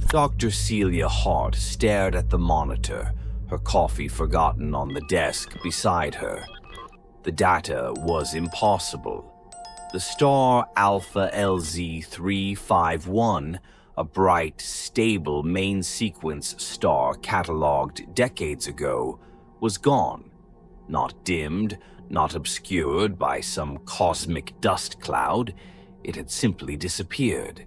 Dr. Celia Hart stared at the monitor, her coffee forgotten on the desk beside her. The data was impossible. The star Alpha LZ 351, a bright, stable main-sequence star catalogued decades ago, was gone. Not dimmed, not obscured by some cosmic dust cloud. It had simply disappeared.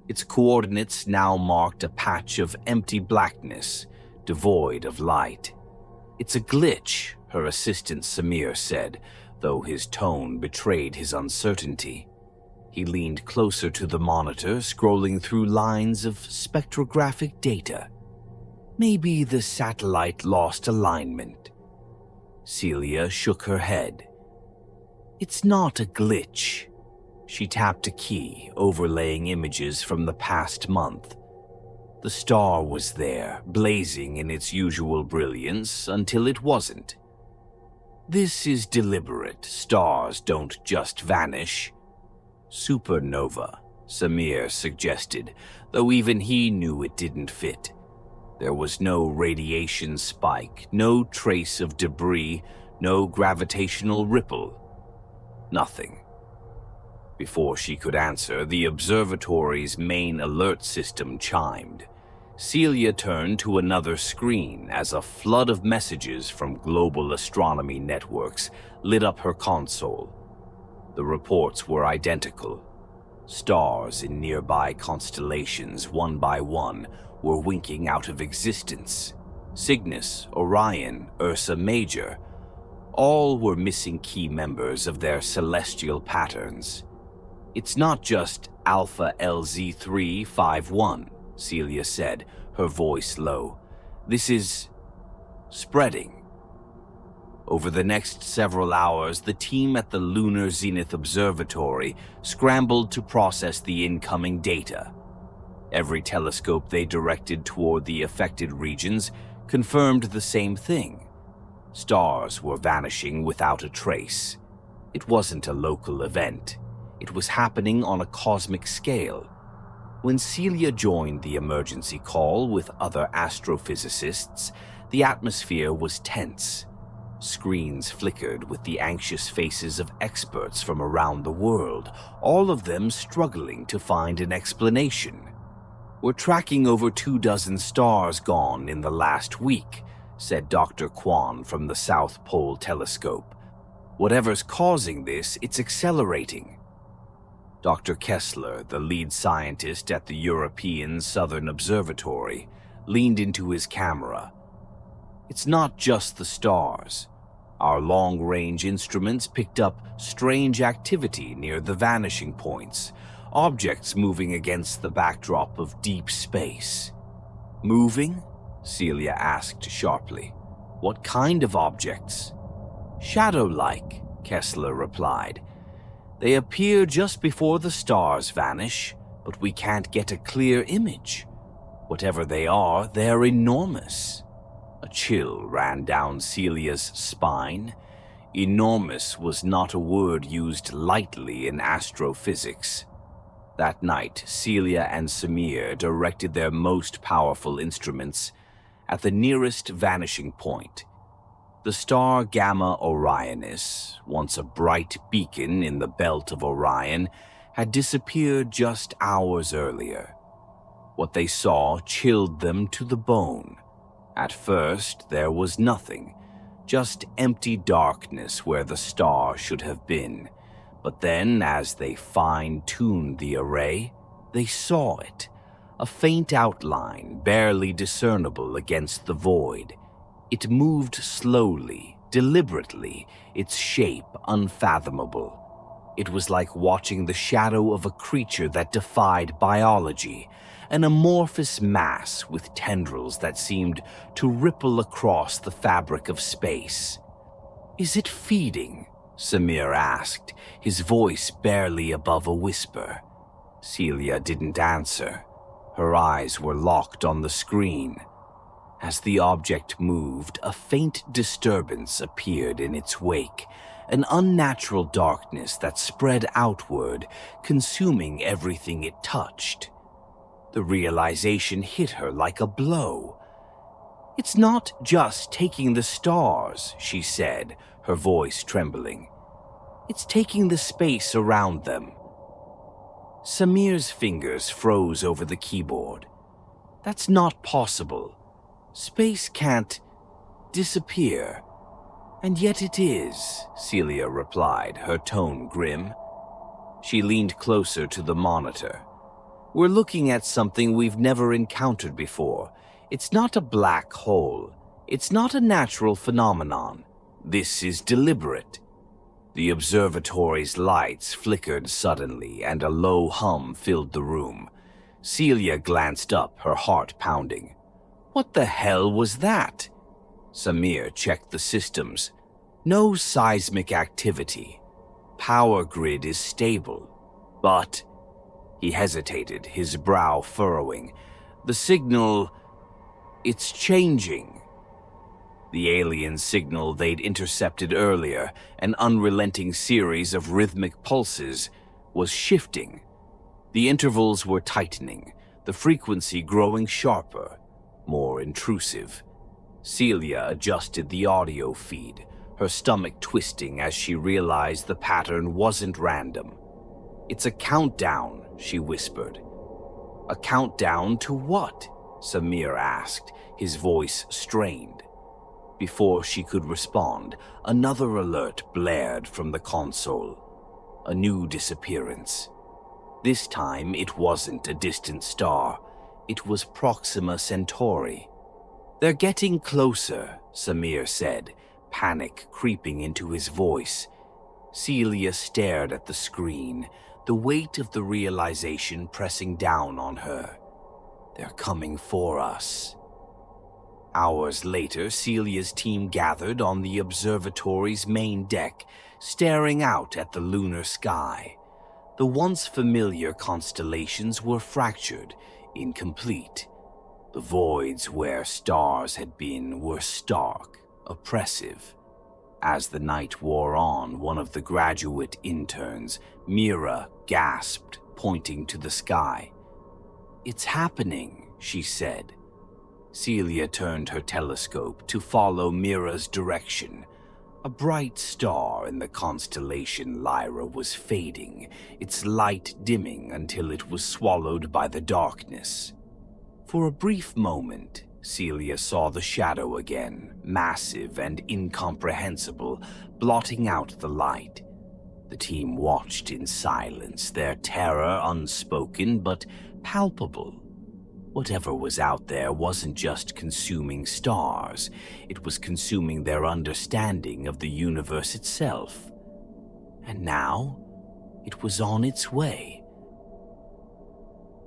Its coordinates now marked a patch of empty blackness, devoid of light. "It's a glitch," her assistant Samir said, though his tone betrayed his uncertainty. He leaned closer to the monitor, scrolling through lines of spectrographic data. "Maybe the satellite lost alignment." Celia shook her head. "It's not a glitch." She tapped a key, overlaying images from the past month. The star was there, blazing in its usual brilliance, until it wasn't. "This is deliberate. Stars don't just vanish." "Supernova," Samir suggested, though even he knew it didn't fit. There was no radiation spike, no trace of debris, no gravitational ripple. Nothing. Before she could answer, the observatory's main alert system chimed. Celia turned to another screen as a flood of messages from global astronomy networks lit up her console. The reports were identical. Stars in nearby constellations, one by one, were winking out of existence. Cygnus, Orion, Ursa Major, all were missing key members of their celestial patterns. "It's not just Alpha LZ 351, Celia said, her voice low. "This is spreading." Over the next several hours, the team at the Lunar Zenith Observatory scrambled to process the incoming data. Every telescope they directed toward the affected regions confirmed the same thing. Stars were vanishing without a trace. It wasn't a local event. It was happening on a cosmic scale. When Celia joined the emergency call with other astrophysicists, the atmosphere was tense. Screens flickered with the anxious faces of experts from around the world, all of them struggling to find an explanation. "We're tracking over 24 stars gone in the last week," said Dr. Kwan from the South Pole Telescope. "Whatever's causing this, it's accelerating." Dr. Kessler, the lead scientist at the European Southern Observatory, leaned into his camera. "It's not just the stars. Our long-range instruments picked up strange activity near the vanishing points, objects moving against the backdrop of deep space." "Moving?" Celia asked sharply. "What kind of objects?" "Shadow-like," Kessler replied. "They appear just before the stars vanish, but we can't get a clear image. Whatever they are, they're enormous." A chill ran down Celia's spine. Enormous was not a word used lightly in astrophysics. That night, Celia and Samir directed their most powerful instruments at the nearest vanishing point. The star Gamma Orionis, once a bright beacon in the belt of Orion, had disappeared just hours earlier. What they saw chilled them to the bone. At first, there was nothing, just empty darkness where the star should have been. But then, as they fine-tuned the array, they saw it, a faint outline barely discernible against the void. It moved slowly, deliberately, its shape unfathomable. It was like watching the shadow of a creature that defied biology, an amorphous mass with tendrils that seemed to ripple across the fabric of space. "Is it feeding?" Samir asked, his voice barely above a whisper. Celia didn't answer. Her eyes were locked on the screen. As the object moved, a faint disturbance appeared in its wake, an unnatural darkness that spread outward, consuming everything it touched. The realization hit her like a blow. "It's not just taking the stars," she said, her voice trembling. "It's taking the space around them." Samir's fingers froze over the keyboard. "That's not possible. Space can't disappear." "And yet it is," Celia replied, her tone grim. She leaned closer to the monitor. "We're looking at something we've never encountered before. It's not a black hole. It's not a natural phenomenon. This is deliberate." The observatory's lights flickered suddenly, and a low hum filled the room. Celia glanced up, her heart pounding. "What the hell was that?" Samir checked the systems. "No seismic activity. Power grid is stable. But..." He hesitated, his brow furrowing. "The signal... it's changing." The alien signal they'd intercepted earlier, an unrelenting series of rhythmic pulses, was shifting. The intervals were tightening, the frequency growing sharper, more intrusive. Celia adjusted the audio feed, her stomach twisting as she realized the pattern wasn't random. "It's a countdown," she whispered. "A countdown to what?" Samir asked, his voice strained. Before she could respond, another alert blared from the console. A new disappearance. This time it wasn't a distant star. It was Proxima Centauri. "They're getting closer," Samir said, panic creeping into his voice. Celia stared at the screen, the weight of the realization pressing down on her. "They're coming for us." Hours later, Celia's team gathered on the observatory's main deck, staring out at the lunar sky. The once familiar constellations were fractured, incomplete. The voids where stars had been were stark, oppressive. As the night wore on, one of the graduate interns, Mira, gasped, pointing to the sky. "It's happening," she said. Celia turned her telescope to follow Mira's direction. A bright star in the constellation Lyra was fading, its light dimming until it was swallowed by the darkness. For a brief moment, Celia saw the shadow again, massive and incomprehensible, blotting out the light. The team watched in silence, their terror unspoken but palpable. Whatever was out there wasn't just consuming stars, it was consuming their understanding of the universe itself. And now, it was on its way.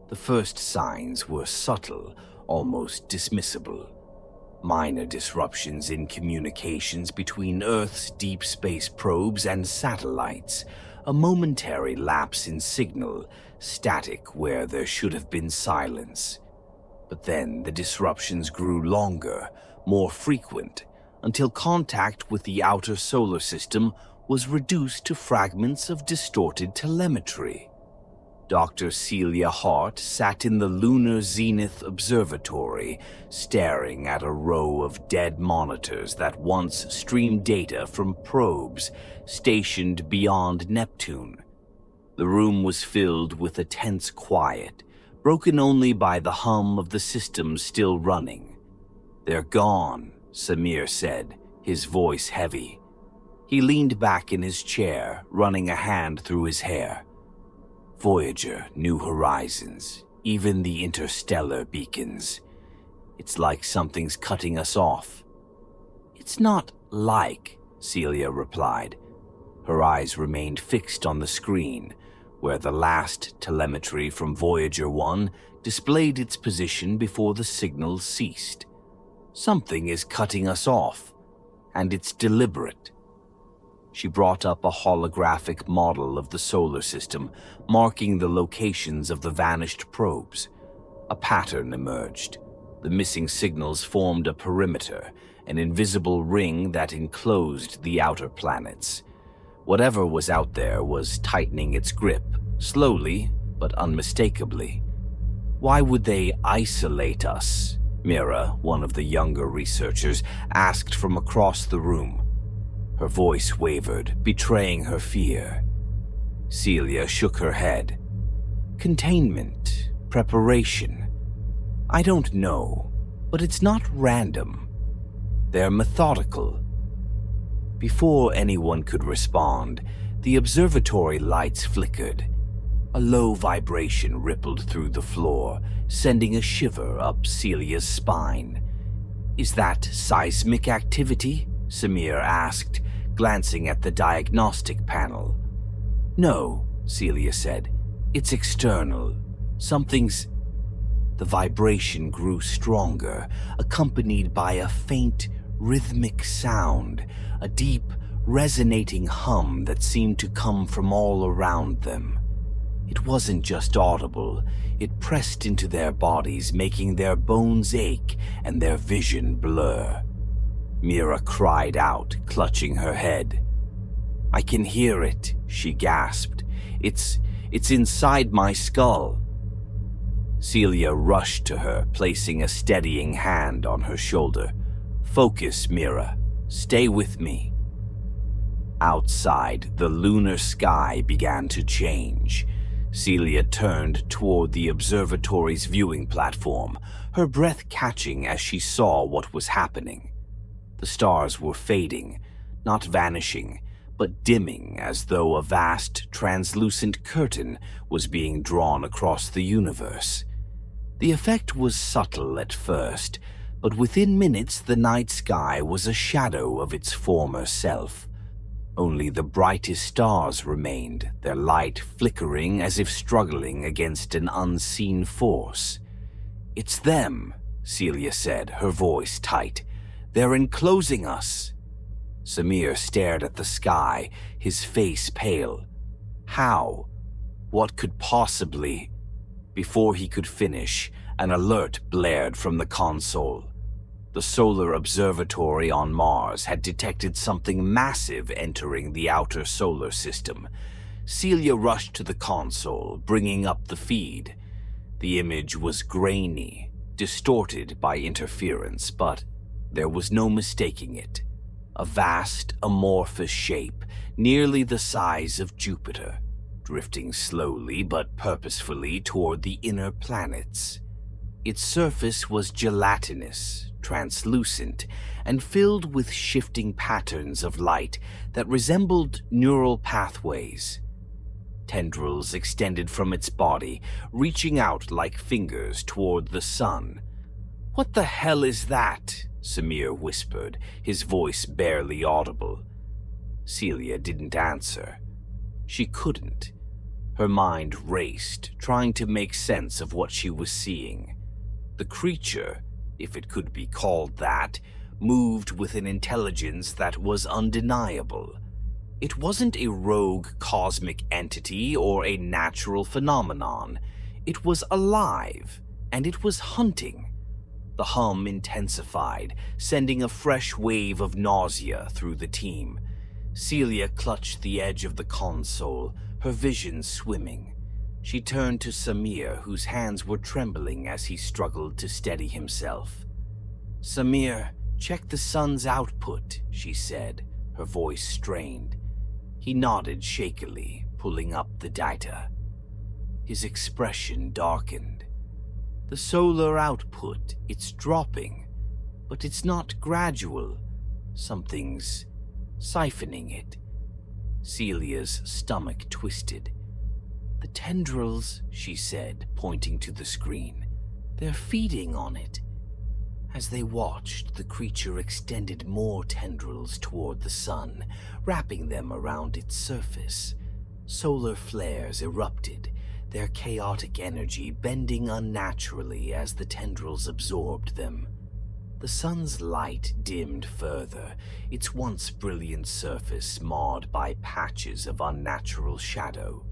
The first signs were subtle, almost dismissible. Minor disruptions in communications between Earth's deep space probes and satellites, a momentary lapse in signal, static where there should have been silence. But then the disruptions grew longer, more frequent, until contact with the outer solar system was reduced to fragments of distorted telemetry. Dr. Celia Hart sat in the Lunar Zenith Observatory, staring at a row of dead monitors that once streamed data from probes stationed beyond Neptune. The room was filled with a tense quiet, broken only by the hum of the systems still running. "They're gone," Samir said, his voice heavy. He leaned back in his chair, running a hand through his hair. "Voyager, New Horizons, even the interstellar beacons. It's like something's cutting us off." "It's not like," Celia replied. Her eyes remained fixed on the screen, where the last telemetry from Voyager 1 displayed its position before the signal ceased. "Something is cutting us off, and it's deliberate." She brought up a holographic model of the solar system, marking the locations of the vanished probes. A pattern emerged. The missing signals formed a perimeter, an invisible ring that enclosed the outer planets. Whatever was out there was tightening its grip, slowly but unmistakably. Why would they isolate us? Mira, one of the younger researchers, asked from across the room. Her voice wavered, betraying her fear. Celia shook her head. Containment, preparation. I don't know, but it's not random. They're methodical. Before anyone could respond, the observatory lights flickered. A low vibration rippled through the floor, sending a shiver up Celia's spine. Is that seismic activity? Samir asked, glancing at the diagnostic panel. No, Celia said. It's external. Something's... The vibration grew stronger, accompanied by a faint, rhythmic sound, a deep, resonating hum that seemed to come from all around them. It wasn't just audible, it pressed into their bodies, making their bones ache and their vision blur. Mira cried out, clutching her head. I can hear it, she gasped. It's inside my skull. Celia rushed to her, placing a steadying hand on her shoulder. Focus, Mira. Stay with me. Outside, the lunar sky began to change. Celia turned toward the observatory's viewing platform, her breath catching as she saw what was happening. The stars were fading, not vanishing, but dimming as though a vast, translucent curtain was being drawn across the universe. The effect was subtle at first, but within minutes the night sky was a shadow of its former self. Only the brightest stars remained, their light flickering as if struggling against an unseen force. It's them, Celia said, her voice tight. They're enclosing us. Samir stared at the sky, his face pale. How? What could possibly... Before he could finish, an alert blared from the console. The solar observatory on Mars had detected something massive entering the outer solar system. Celia rushed to the console, bringing up the feed. The image was grainy, distorted by interference, but there was no mistaking it. A vast, amorphous shape, nearly the size of Jupiter, drifting slowly but purposefully toward the inner planets. Its surface was gelatinous, translucent, and filled with shifting patterns of light that resembled neural pathways. Tendrils extended from its body, reaching out like fingers toward the sun. "What the hell is that?" Samir whispered, his voice barely audible. Celia didn't answer. She couldn't. Her mind raced, trying to make sense of what she was seeing. The creature, if it could be called that, moved with an intelligence that was undeniable. It wasn't a rogue cosmic entity or a natural phenomenon. It was alive, and it was hunting. The hum intensified, sending a fresh wave of nausea through the team. Celia clutched the edge of the console, her vision swimming. She turned to Samir, whose hands were trembling as he struggled to steady himself. "Samir, check the sun's output," she said, her voice strained. He nodded shakily, pulling up the data. His expression darkened. "The solar output, it's dropping, but it's not gradual. Something's siphoning it." Celia's stomach twisted. "The tendrils," she said, pointing to the screen. "They're feeding on it." As they watched, the creature extended more tendrils toward the sun, wrapping them around its surface. Solar flares erupted, their chaotic energy bending unnaturally as the tendrils absorbed them. The sun's light dimmed further, its once brilliant surface marred by patches of unnatural shadow.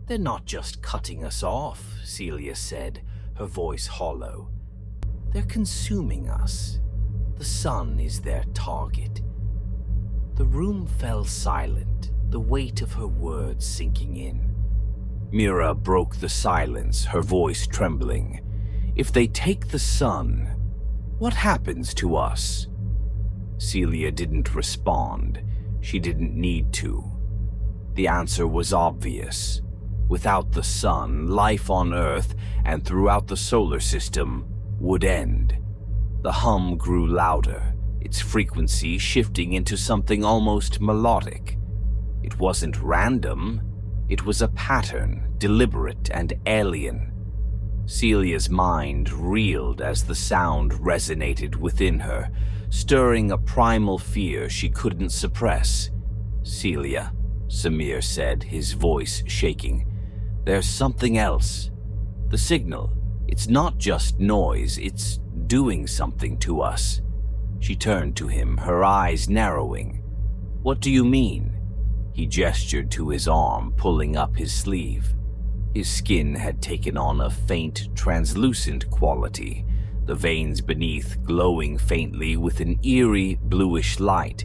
"They're not just cutting us off," Celia said, her voice hollow. "They're consuming us. The sun is their target." The room fell silent, the weight of her words sinking in. Mira broke the silence, her voice trembling. If they take the sun, what happens to us? Celia didn't respond. She didn't need to. The answer was obvious. Without the sun, life on Earth and throughout the solar system would end. The hum grew louder, its frequency shifting into something almost melodic. It wasn't random. It was a pattern, deliberate and alien. Celia's mind reeled as the sound resonated within her, stirring a primal fear she couldn't suppress. "Celia," Samir said, his voice shaking. "There's something else. The signal. It's not just noise, it's doing something to us." She turned to him, her eyes narrowing. "What do you mean?" He gestured to his arm, pulling up his sleeve. His skin had taken on a faint, translucent quality, the veins beneath glowing faintly with an eerie, bluish light.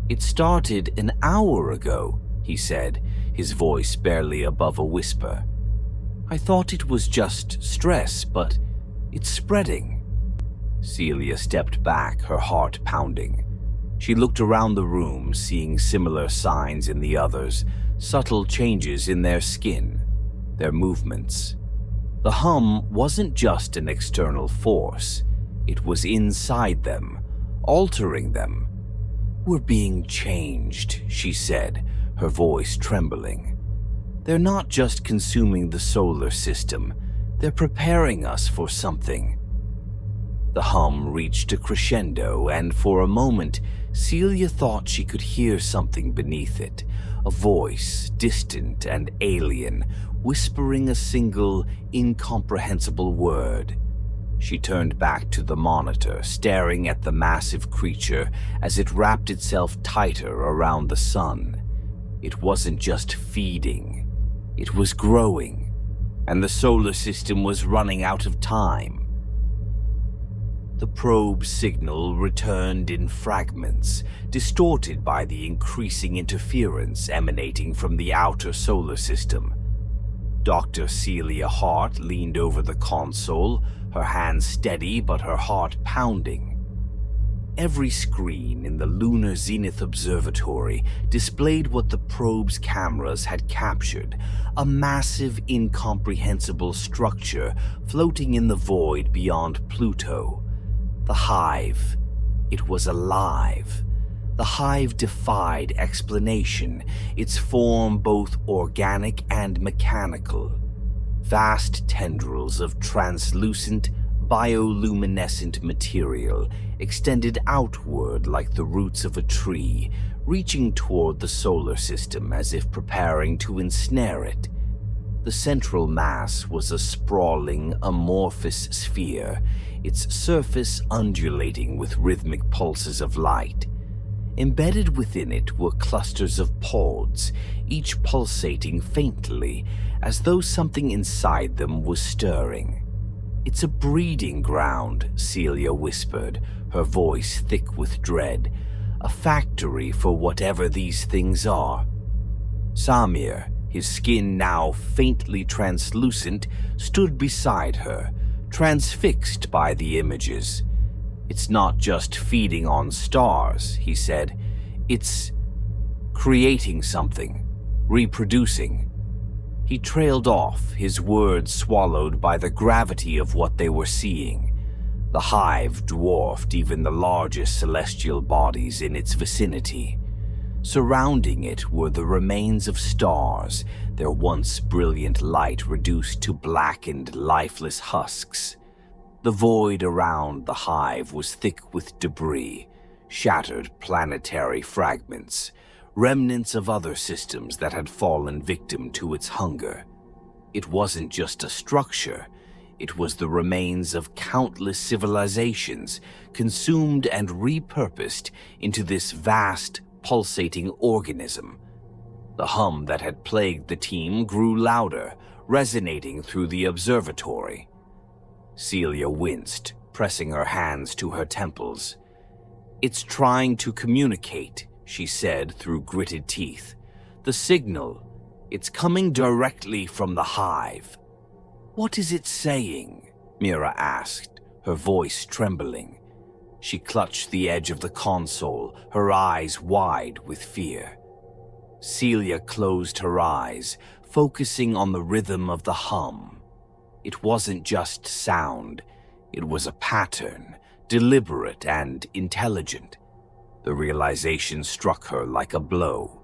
"It started an hour ago," he said, his voice barely above a whisper. "I thought it was just stress, but it's spreading." Celia stepped back, her heart pounding. She looked around the room, seeing similar signs in the others, subtle changes in their skin, their movements. The hum wasn't just an external force. It was inside them, altering them. "We're being changed," she said, her voice trembling. "They're not just consuming the solar system. They're preparing us for something." The hum reached a crescendo, and for a moment, Celia thought she could hear something beneath it, a voice, distant and alien, whispering a single, incomprehensible word. She turned back to the monitor, staring at the massive creature as it wrapped itself tighter around the sun. It wasn't just feeding, it was growing, and the solar system was running out of time. The probe's signal returned in fragments, distorted by the increasing interference emanating from the outer solar system. Dr. Celia Hart leaned over the console, her hands steady but her heart pounding. Every screen in the Lunar Zenith Observatory displayed what the probe's cameras had captured, a massive, incomprehensible structure floating in the void beyond Pluto. The Hive. It was alive. The Hive defied explanation, its form both organic and mechanical. Vast tendrils of translucent, bioluminescent material extended outward like the roots of a tree, reaching toward the solar system as if preparing to ensnare it. The central mass was a sprawling, amorphous sphere, its surface undulating with rhythmic pulses of light. Embedded within it were clusters of pods, each pulsating faintly, as though something inside them was stirring. "It's a breeding ground," Celia whispered, her voice thick with dread. "A factory for whatever these things are." Samir, his skin now faintly translucent, stood beside her, transfixed by the images. "It's not just feeding on stars," he said. "It's creating something, reproducing." He trailed off, his words swallowed by the gravity of what they were seeing. The Hive dwarfed even the largest celestial bodies in its vicinity. Surrounding it were the remains of stars, their once brilliant light reduced to blackened, lifeless husks. The void around the Hive was thick with debris, shattered planetary fragments, remnants of other systems that had fallen victim to its hunger. It wasn't just a structure, it was the remains of countless civilizations, consumed and repurposed into this vast, pulsating organism. The hum that had plagued the team grew louder, resonating through the observatory. Celia winced, pressing her hands to her temples. "It's trying to communicate," she said through gritted teeth. "The signal, It's coming directly from the hive. What is it saying? Mira asked, her voice trembling. She clutched the edge of the console, her eyes wide with fear. Celia closed her eyes, focusing on the rhythm of the hum. It wasn't just sound, it was a pattern, deliberate and intelligent. The realization struck her like a blow.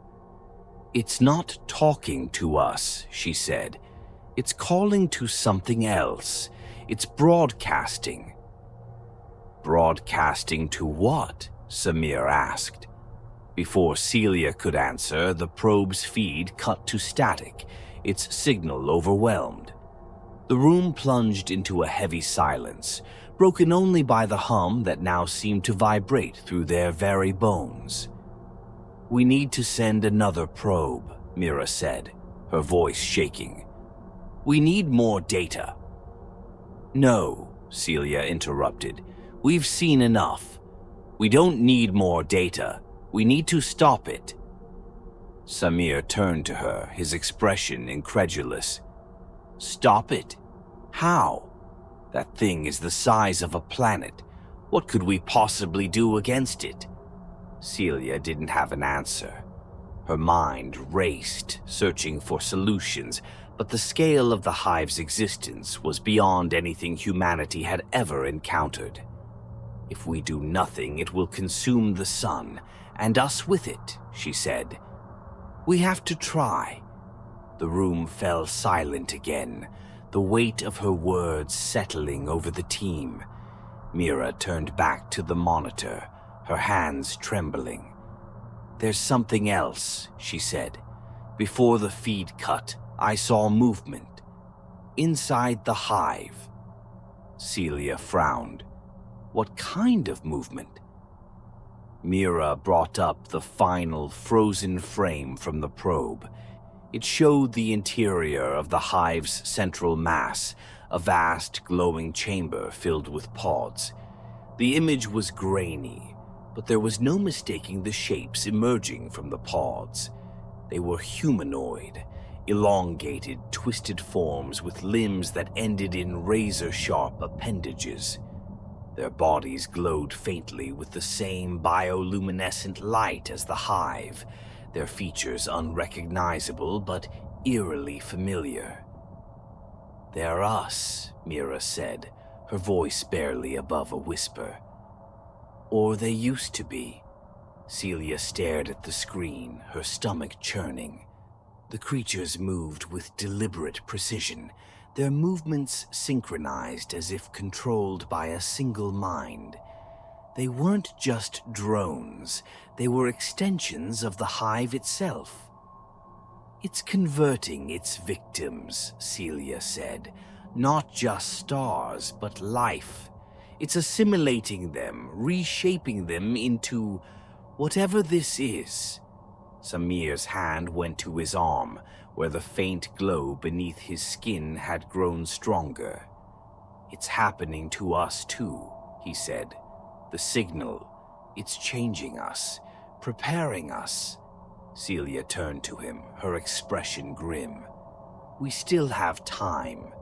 "It's not talking to us," she said. "It's calling to something else. It's broadcasting." "Broadcasting to what?" Samir asked. Before Celia could answer, the probe's feed cut to static, its signal overwhelmed. The room plunged into a heavy silence, broken only by the hum that now seemed to vibrate through their very bones. "We need to send another probe," Mira said, her voice shaking. "We need more data." "No," Celia interrupted. "We've seen enough. We don't need more data. We need to stop it." Samir turned to her, his expression incredulous. "Stop it? How? That thing is the size of a planet. What could we possibly do against it?" Celia didn't have an answer. Her mind raced, searching for solutions, but the scale of the hive's existence was beyond anything humanity had ever encountered. "If we do nothing, it will consume the sun, and us with it," she said. "We have to try." The room fell silent again, the weight of her words settling over the team. Mira turned back to the monitor, her hands trembling. "There's something else," she said. "Before the feed cut, I saw movement. Inside the hive." Celia frowned. "What kind of movement?" Mira brought up the final frozen frame from the probe. It showed the interior of the hive's central mass, a vast glowing chamber filled with pods. The image was grainy, but there was no mistaking the shapes emerging from the pods. They were humanoid, elongated, twisted forms with limbs that ended in razor-sharp appendages. Their bodies glowed faintly with the same bioluminescent light as the hive, their features unrecognizable but eerily familiar. "They're us," Mira said, her voice barely above a whisper. "Or they used to be." Celia stared at the screen, her stomach churning. The creatures moved with deliberate precision, their movements synchronized as if controlled by a single mind. They weren't just drones, they were extensions of the hive itself. "It's converting its victims," Celia said. "Not just stars, but life. It's assimilating them, reshaping them into whatever this is." Samir's hand went to his arm, where the faint glow beneath his skin had grown stronger. "It's happening to us too," he said. "The signal, it's changing us, preparing us." Celia turned to him, her expression grim. "We still have time,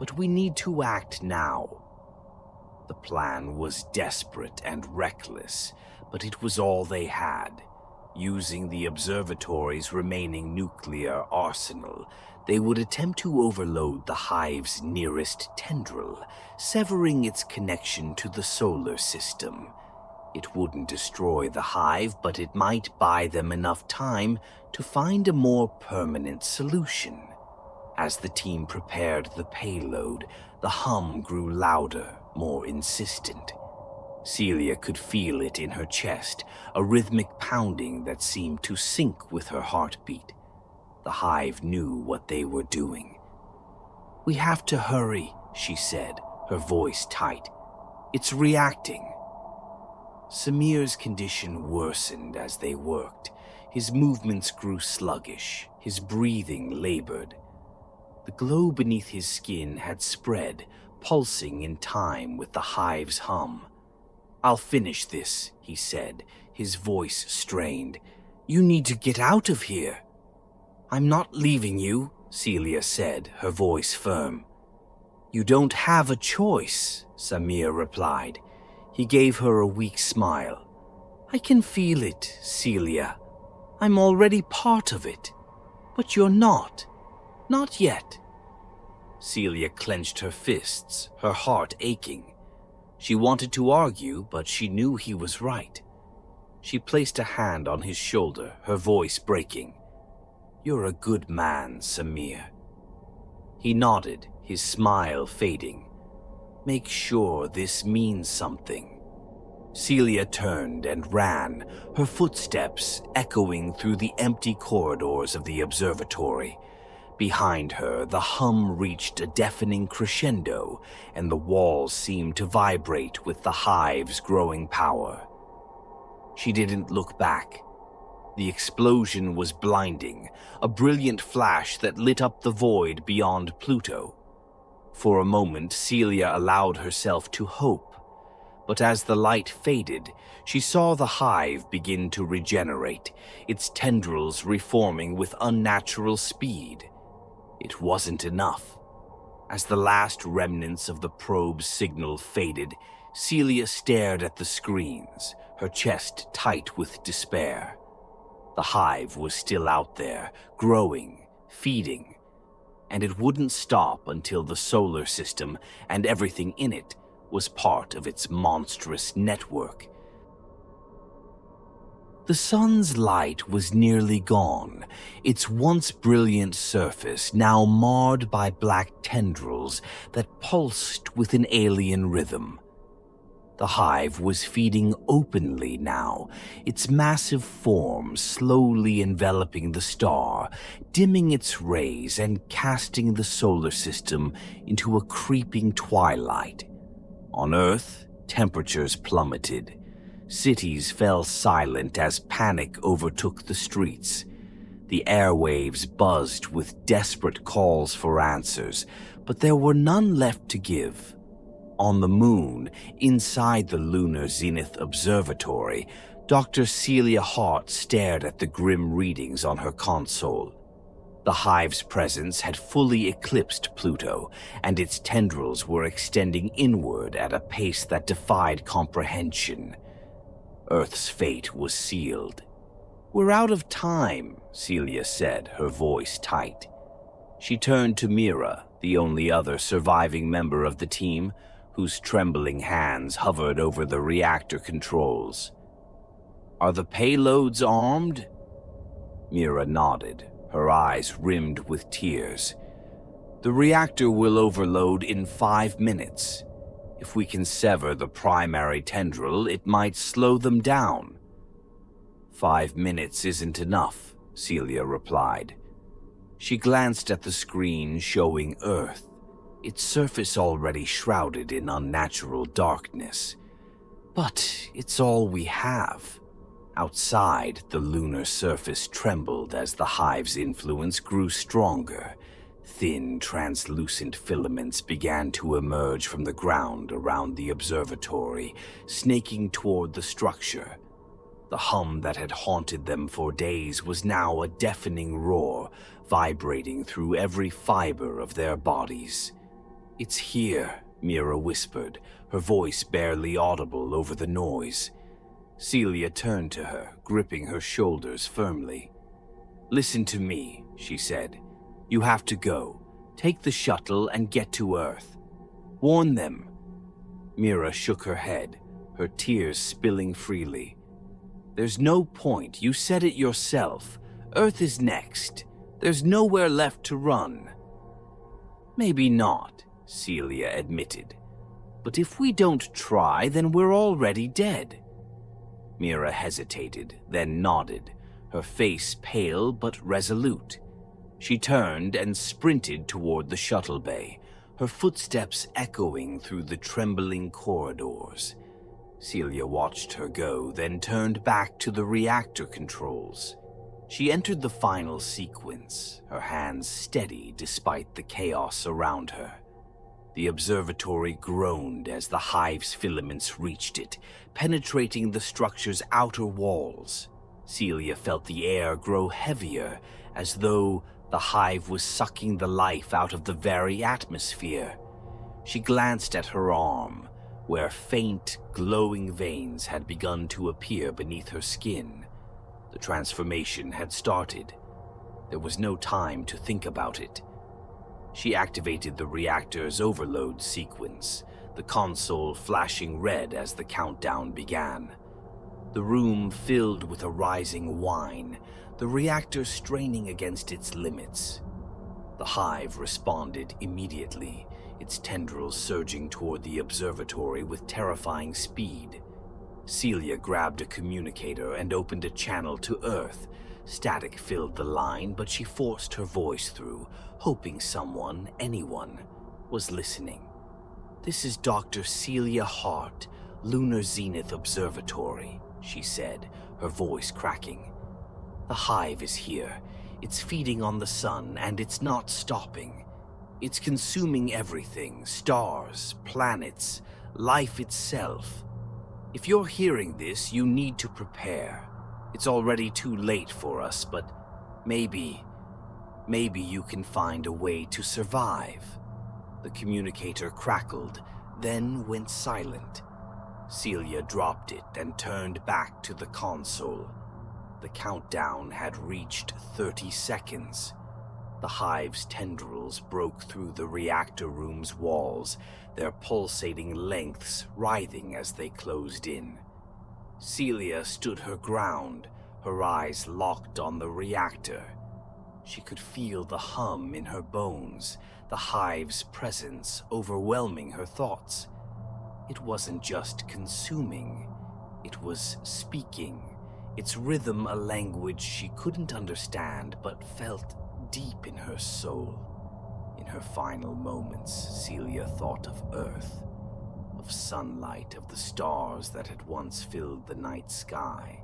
but we need to act now." The plan was desperate and reckless, but it was all they had. Using the observatory's remaining nuclear arsenal, they would attempt to overload the hive's nearest tendril, severing its connection to the solar system. It wouldn't destroy the hive, but it might buy them enough time to find a more permanent solution. As the team prepared the payload, the hum grew louder, more insistent. Celia could feel it in her chest, a rhythmic pounding that seemed to sync with her heartbeat. The hive knew what they were doing. "We have to hurry," she said, her voice tight. "It's reacting." Samir's condition worsened as they worked. His movements grew sluggish, his breathing labored. The glow beneath his skin had spread, pulsing in time with the hive's hum. "I'll finish this," he said, his voice strained. "You need to get out of here." "I'm not leaving you," Celia said, her voice firm. "You don't have a choice," Samir replied. He gave her a weak smile. "I can feel it, Celia. I'm already part of it. But you're not. Not yet." Celia clenched her fists, her heart aching. She wanted to argue, but she knew he was right. She placed a hand on his shoulder, her voice breaking. "You're a good man, Samir." He nodded, his smile fading. "Make sure this means something." Celia turned and ran, her footsteps echoing through the empty corridors of the observatory. Behind her, the hum reached a deafening crescendo, and the walls seemed to vibrate with the Hive's growing power. She didn't look back. The explosion was blinding, a brilliant flash that lit up the void beyond Pluto. For a moment, Celia allowed herself to hope. But as the light faded, she saw the Hive begin to regenerate, its tendrils reforming with unnatural speed. It wasn't enough. As the last remnants of the probe's signal faded, Celia stared at the screens, her chest tight with despair. The Hive was still out there, growing, feeding, and it wouldn't stop until the solar system and everything in it was part of its monstrous network. The sun's light was nearly gone, its once brilliant surface now marred by black tendrils that pulsed with an alien rhythm. The Hive was feeding openly now, its massive form slowly enveloping the star, dimming its rays and casting the solar system into a creeping twilight. On Earth, temperatures plummeted. Cities fell silent as panic overtook the streets. The airwaves buzzed with desperate calls for answers, but there were none left to give. On the moon, inside the Lunar Zenith Observatory, Dr. Celia Hart stared at the grim readings on her console. The Hive's presence had fully eclipsed Pluto, and its tendrils were extending inward at a pace that defied comprehension. Earth's fate was sealed. "We're out of time," Celia said, her voice tight. She turned to Mira, the only other surviving member of the team, whose trembling hands hovered over the reactor controls. "Are the payloads armed?" Mira nodded, her eyes rimmed with tears. "The reactor will overload in 5 minutes. If we can sever the primary tendril, it might slow them down." 5 minutes isn't enough," Celia replied. She glanced at the screen showing Earth, its surface already shrouded in unnatural darkness. "But it's all we have." Outside, the lunar surface trembled as the Hive's influence grew stronger. Thin, translucent filaments began to emerge from the ground around the observatory, snaking toward the structure. The hum that had haunted them for days was now a deafening roar, vibrating through every fiber of their bodies. "It's here," Mira whispered, her voice barely audible over the noise. Celia turned to her, gripping her shoulders firmly. "Listen to me," she said. "You have to go. Take the shuttle and get to Earth. Warn them." Mira shook her head, her tears spilling freely. "There's no point. You said it yourself. Earth is next. There's nowhere left to run." "Maybe not," Celia admitted. "But if we don't try, then we're already dead." Mira hesitated, then nodded, her face pale but resolute. She turned and sprinted toward the shuttle bay, her footsteps echoing through the trembling corridors. Celia watched her go, then turned back to the reactor controls. She entered the final sequence, her hands steady despite the chaos around her. The observatory groaned as the Hive's filaments reached it, penetrating the structure's outer walls. Celia felt the air grow heavier as though the hive was sucking the life out of the very atmosphere. She glanced at her arm, where faint, glowing veins had begun to appear beneath her skin. The transformation had started. There was no time to think about it. She activated the reactor's overload sequence, the console flashing red as the countdown began. The room filled with a rising whine, the reactor straining against its limits. The hive responded immediately, its tendrils surging toward the observatory with terrifying speed. Celia grabbed a communicator and opened a channel to Earth. Static filled the line, but she forced her voice through, hoping someone, anyone, was listening. "This is Dr. Celia Hart, Lunar Zenith Observatory," she said, her voice cracking. "The hive is here. It's feeding on the sun, and it's not stopping. It's consuming everything, stars, planets, life itself. If you're hearing this, you need to prepare. It's already too late for us, but maybe you can find a way to survive." The communicator crackled, then went silent. Celia dropped it and turned back to the console. The countdown had reached 30 seconds. The hive's tendrils broke through the reactor room's walls, their pulsating lengths writhing as they closed in. Celia stood her ground, her eyes locked on the reactor. She could feel the hum in her bones, the hive's presence overwhelming her thoughts. It wasn't just consuming, it was speaking, its rhythm a language she couldn't understand but felt deep in her soul. In her final moments, Celia thought of Earth, of sunlight, of the stars that had once filled the night sky.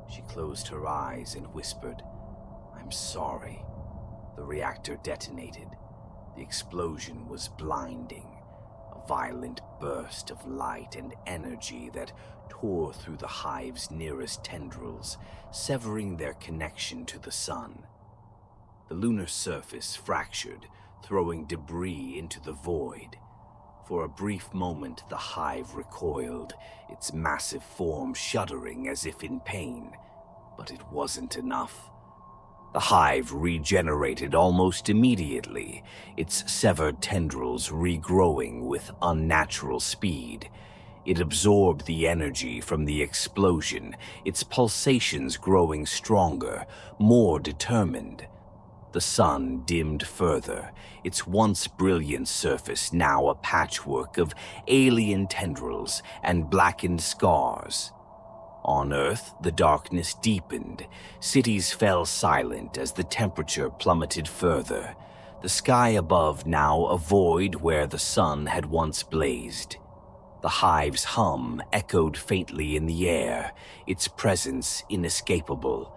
She closed her eyes and whispered, "I'm sorry." The reactor detonated. The explosion was blinding, a violent burst of light and energy that tore through the hive's nearest tendrils, severing their connection to the sun. The lunar surface fractured, throwing debris into the void. For a brief moment, the hive recoiled, its massive form shuddering as if in pain. But it wasn't enough. The hive regenerated almost immediately, its severed tendrils regrowing with unnatural speed. It absorbed the energy from the explosion, its pulsations growing stronger, more determined. The sun dimmed further, its once brilliant surface now a patchwork of alien tendrils and blackened scars. On Earth, the darkness deepened. Cities fell silent as the temperature plummeted further. The sky above now a void where the sun had once blazed. The hive's hum echoed faintly in the air, its presence inescapable.